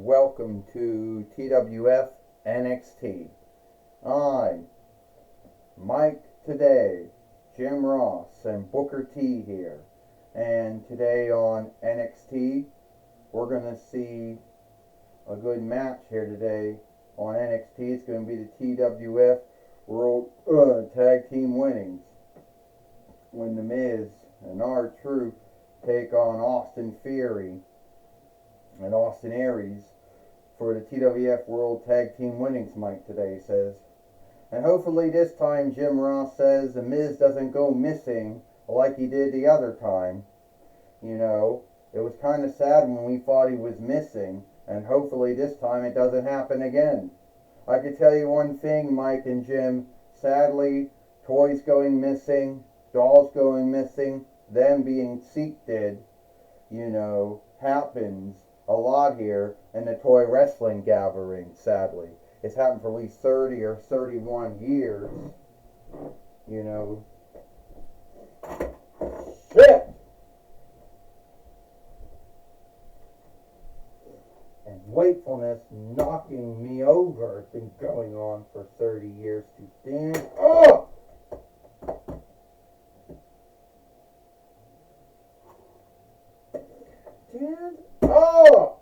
welcome to TWF NXT. I, Mike today, Jim Ross, and Booker T here. And today on NXT, we're going to see a good match here today on NXT. It's going to be the TWF World Tag Team Winnings, when The Miz and R-Truth take on Austin Theory and Austin Aries for the TWF World Tag Team Winnings, Mike today says. And hopefully this time, Jim Ross says, The Miz doesn't go missing like he did the other time. You know, it was kind of sad when we thought he was missing, and hopefully this time it doesn't happen again. I could tell you one thing, Mike and Jim, sadly, toys going missing, dolls going missing, them being seated, you know, happens a lot here in the toy wrestling gathering, sadly. It's happened for at least 30 or 31 years, you know. Shit! And wakefulness knocking me over. It's been going on for 30 years to stand up! Stand up!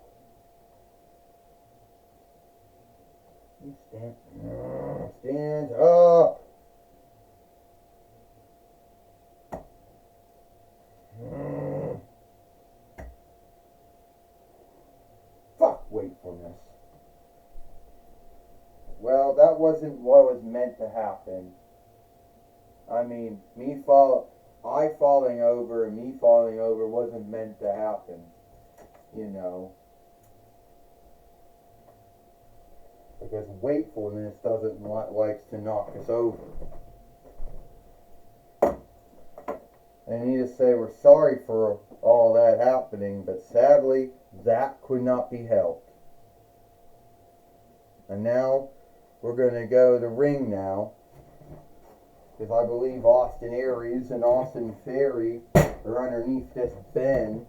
You stand up! Fuck wakefulness. Well, that wasn't what was meant to happen. I mean, I falling over and me falling over wasn't meant to happen. You know. Because wakefulness likes to knock us over. And I need to say we're sorry for all that happening, but sadly, that could not be helped. And now, we're going to go to the ring now, because I believe Austin Aries and Austin Theory are underneath this bin.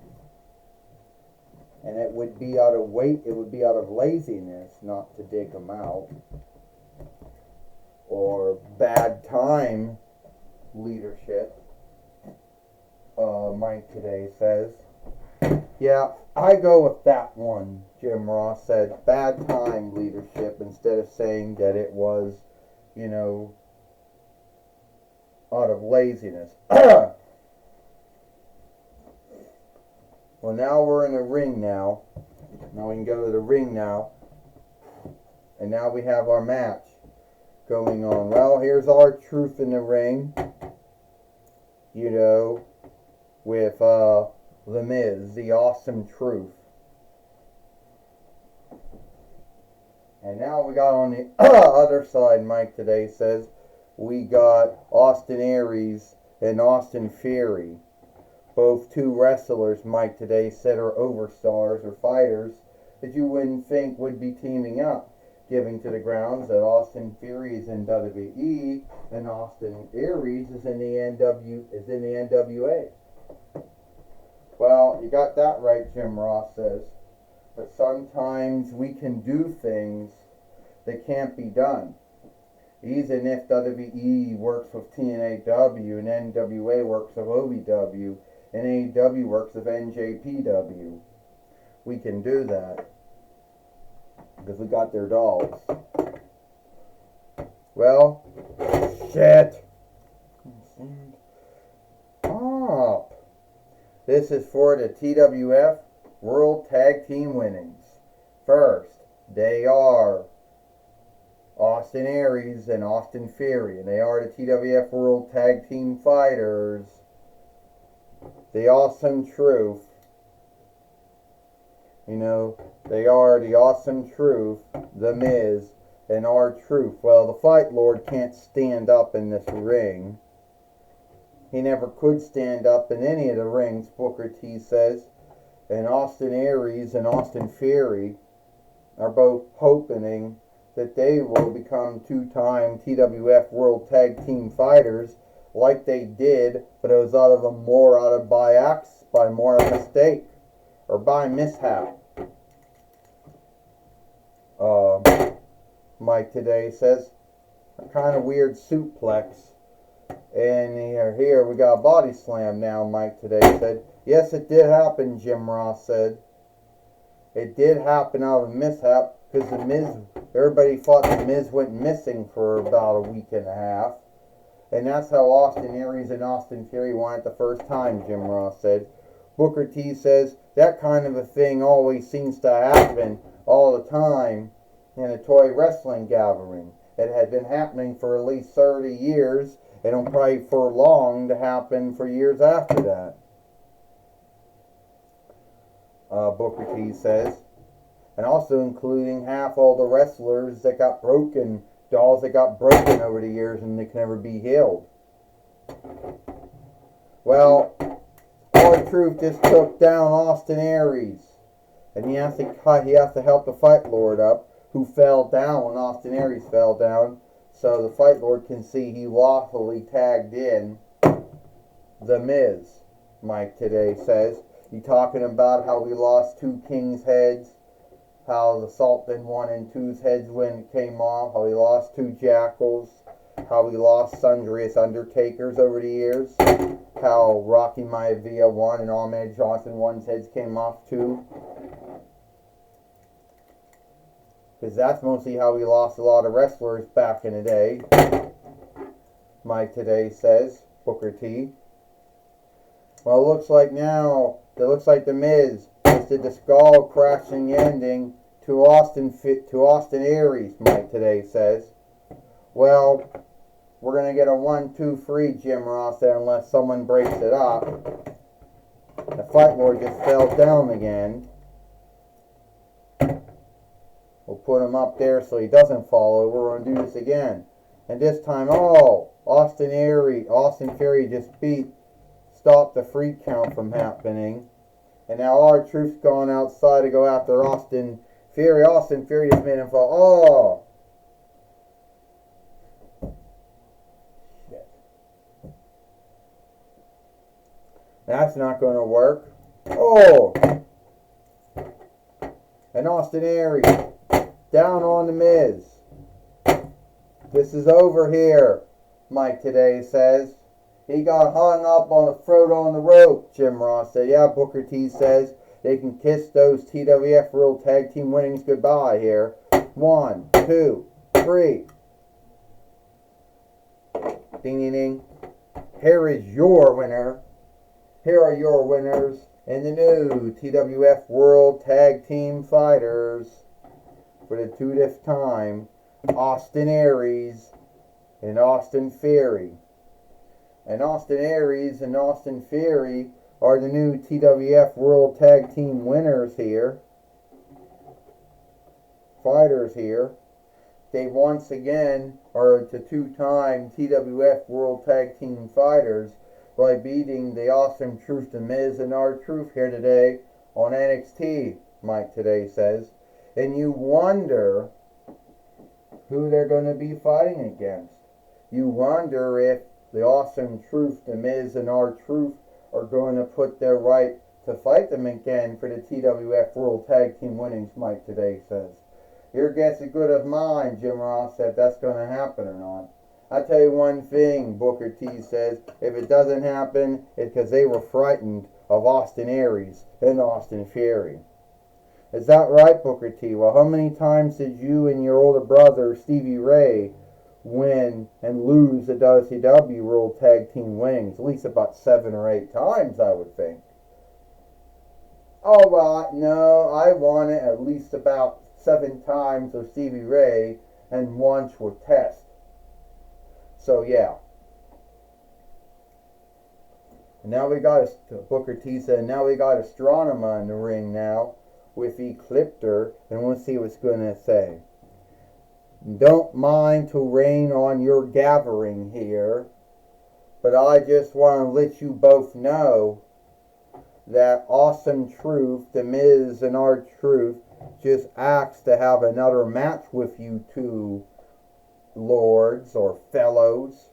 And it would be out of laziness not to dig them out. Or bad time leadership, Mike today says. Yeah, I go with that one, Jim Ross said. Bad time leadership, instead of saying that it was, you know, out of laziness. Well, now we're in a ring now. Now we can go to the ring now. And now we have our match going on. Well, here's R-Truth in the ring. You know, with The Miz, the Awesome Truth. And now we got on the other side, Mike today says, we got Austin Aries and Austin Theory. Both two wrestlers, Mike today said, are overstars or fighters that you wouldn't think would be teaming up, giving to the grounds that Austin Theory is in WWE and Austin Aries is in the NWA. Well, you got that right, Jim Ross says. But sometimes we can do things that can't be done. Even if WWE works with TNAW and NWA works with OVW, and AEW works with NJPW. We can do that because we got their dolls. Well, shit. Stand up. This is for the TWF World Tag Team Winnings. First, they are Austin Aries and Austin Theory, and they are the TWF World Tag Team Fighters. The Awesome Truth. You know, they are the Awesome Truth, The Miz, and R-Truth. Well, the Fight Lord can't stand up in this ring. He never could stand up in any of the rings, Booker T says. And Austin Aries and Austin Theory are both hoping that they will become two-time TWF World Tag Team Fighters like they did, but it was by mistake or by mishap. Mike today says. A kind of weird suplex. And here we got a body slam now, Mike today said. Yes, it did happen, Jim Ross said. It did happen out of a mishap because the Miz, everybody thought the Miz went missing for about a week and a half. And that's how Austin Aries and Austin Theory won it the first time, Jim Ross said. Booker T says that kind of a thing always seems to happen all the time in a toy wrestling gathering. It had been happening for at least 30 years, and it'll probably for long to happen for years after that. Booker T says, and also including half all the wrestlers that got broken, dolls that got broken over the years and they can never be healed. Well, R-Truth just took down Austin Aries, and he has to help the Fight Lord up, who fell down when Austin Aries fell down, so the Fight Lord can see he lawfully tagged in The Miz, Mike today says. He talking about how we lost 2 Kings' heads, how the Sultan 1 and 2's heads when it came off, how we lost 2 Jackals, how we lost sundry Undertakers over the years, how Rocky Maivia 1 and Ahmed Johnson 1's heads came off too. Because that's mostly how we lost a lot of wrestlers back in the day, Mike today says, Booker T. Well, it looks like The Miz just did the skull crashing ending to Austin Aries, Mike today says. Well, we're going to get a 1-2-3, Jim Ross there, unless someone breaks it up. The Fight Lord just fell down again. We'll put him up there so he doesn't fall over. We're going to do this again. And this time, Austin Theory just stopped the freak count from happening. And now R-Truth's gone outside to go after Austin Theory. Austin Theory just made him fall. Shit. That's not going to work. And Austin Aries down on The Miz. This is over here, Mike today says. He got hung up on the throat on the rope, Jim Ross said. Yeah, Booker T says they can kiss those TWF World Tag Team winnings goodbye here. 1, 2, 3. Ding, ding, ding. Here is your winner. Here are your winners in the new TWF World Tag Team Fighters for the 2th time. Austin Aries and Austin Theory. And Austin Aries and Austin Theory are the new TWF World Tag Team winners here. Fighters here. They once again are the 2-time TWF World Tag Team Fighters by beating the Awesome Truth, The Miz, and R-Truth here today on NXT, Mike today says. And you wonder who they're going to be fighting against. You wonder if the Awesome Truth, The Miz, and R-Truth are going to put their right to fight them again for the TWF World Tag Team winnings, Mike today says. Your guess is good as mine, Jim Ross, if that's going to happen or not. I tell you one thing, Booker T says, if it doesn't happen, it's because they were frightened of Austin Aries and Austin Theory. Is that right, Booker T? Well, how many times did you and your older brother, Stevie Ray, win and lose the WCW World Tag Team winnings? At least about 7 or 8 times, I would think. Oh, well, no, I won it at least about 7 times with Stevie Ray and once with Test. So, yeah. And now we got, Booker T said, now we got Astronema in the ring now with Ecliptor, and we'll see what's going to say. Don't mind to rain on your gathering here, but I just want to let you both know that Awesome Truth, The Miz, and R-Truth just asked to have another match with you two lords or fellows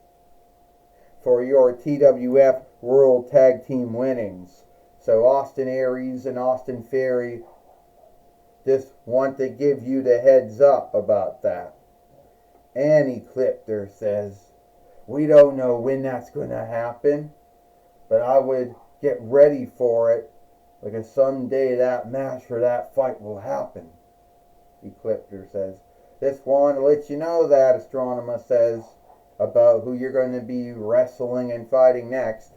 for your TWF World Tag Team winnings. So Austin Aries and Austin Theory Just want to give you the heads up about that. Annie Clipter says, we don't know when that's going to happen, but I would get ready for it because someday that match or that fight will happen. Eclipter says, just want to let you know that, Astronema says, about who you're going to be wrestling and fighting next.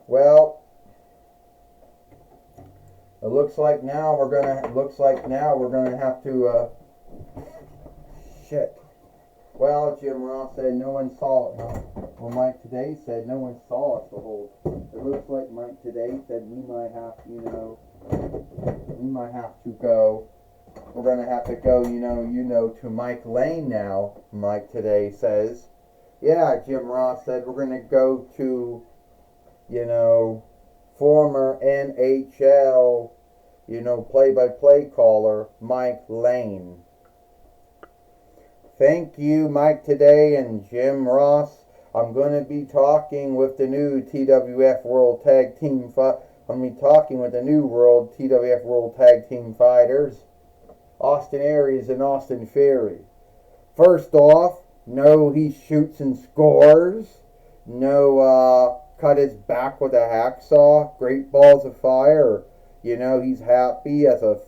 Well, it looks like now we're gonna have to shit. Well, Jim Ross said no one saw it. No. Well, Mike Today said no one saw us the whole. It looks like Mike Today said we might have, to go. We're gonna have to go, to Mike Lane now. Mike Today says, yeah. Jim Ross said we're gonna go to, former NHL, play-by-play caller Mike Lane. Thank you, Mike Today and Jim Ross. I'm going to be talking with the new TWF World Tag Team TWF World Tag Team Fighters, Austin Aries and Austin Theory. First off, no, he shoots and scores. No, cut his back with a hacksaw. Great balls of fire. He's happy as a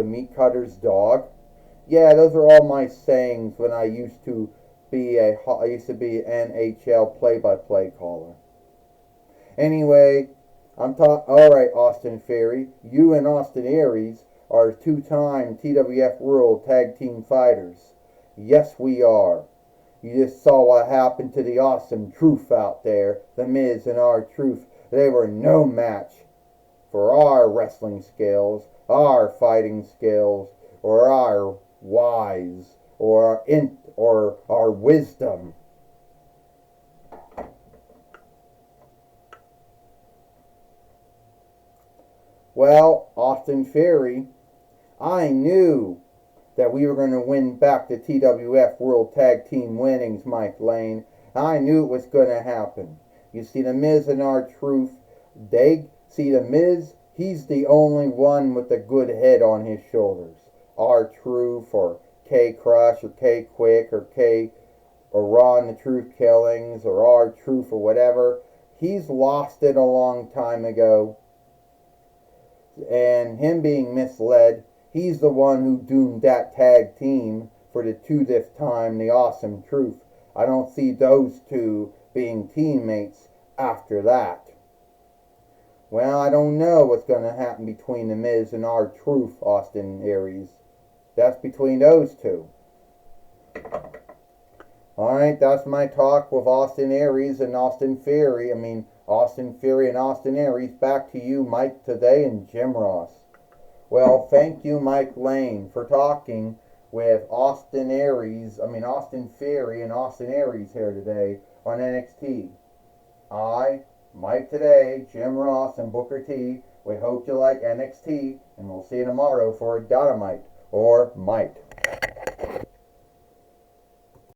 meat cutter's dog. Yeah, those are all my sayings when I used to be an NHL play-by-play caller. Anyway, all right, Austin Theory, you and Austin Aries are two-time TWF World Tag Team Fighters. Yes, we are. You just saw what happened to the Awesome Truth out there, The Miz and R-Truth. They were no match for our wrestling skills, our fighting skills, or our wise, or our wisdom. Well, Austin Theory, I knew that we were going to win back the TWF World Tag Team winnings, Mike Lane. I knew it was going to happen. You see, The Miz and R-Truth, The Miz, he's the only one with a good head on his shoulders. R-Truth or K-Crush or K-Quick or Ron the Truth Killings or R-Truth or whatever. He's lost it a long time ago. And him being misled, he's the one who doomed that tag team for the 20th time, the Awesome Truth. I don't see those two being teammates after that. Well, I don't know what's going to happen between The Miz and R-Truth, Austin Aries. That's between those two. Alright, that's my talk with Austin Aries and Austin Theory. Austin Theory and Austin Aries. Back to you, Mike Today and Jim Ross. Well, thank you, Mike Lane, for talking with Austin Theory and Austin Aries here today on NXT. Mike Today, Jim Ross, and Booker T. We hope you like NXT, and we'll see you tomorrow for Dynamite or Might.